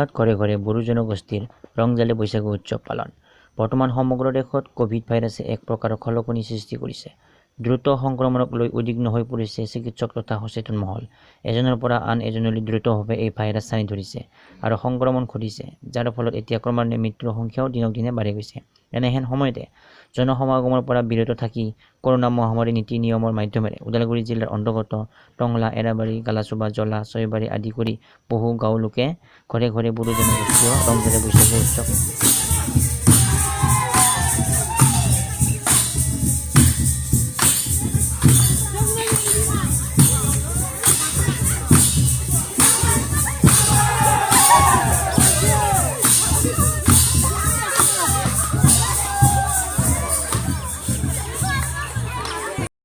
জিলাত ঘৰে ঘৰে বড়ো জনগোষ্ঠীৰ ৰংজালী বৈশাগু উৎসৱ পালন। বৰ্তমান সমগ্ৰ দেশত কোভিড ভাইৰাছে এক প্ৰকাৰৰ খলকনি সৃষ্টি কৰিছে। দ্ৰুত সংক্ৰমণক লৈ উদ্বিগ্ন হৈ পৰিছে চিকিৎসক তথা সচেতন মহল। এজনৰ পৰা আন এজনলৈ দ্ৰুতভাৱে এই ভাইৰাছ চানি ধৰিছে আৰু সংক্ৰমণ ঘটিছে, যাৰ ফলত এতিয়া ক্ৰমান্বয়ে মৃত্যুৰ সংখ্যাও দিনক দিনে বাঢ়ি গৈছে। এনেহেন সময়তে জনসমাগমৰ পৰা বিৰত থাকি কৰোনা মহামাৰী নীতি নিয়মৰ মাধ্যমেৰে ওদালগুৰি জিলাৰ অন্তৰ্গত টংলা, এৰাবাৰী, গালাচোবা, জলা, ছয়বাৰী আদি কৰি বহু গাঁও লোকে ঘৰে ঘৰে বড়ো জনগোষ্ঠীয় ৰংজালী বৈশাগু উৎসৱ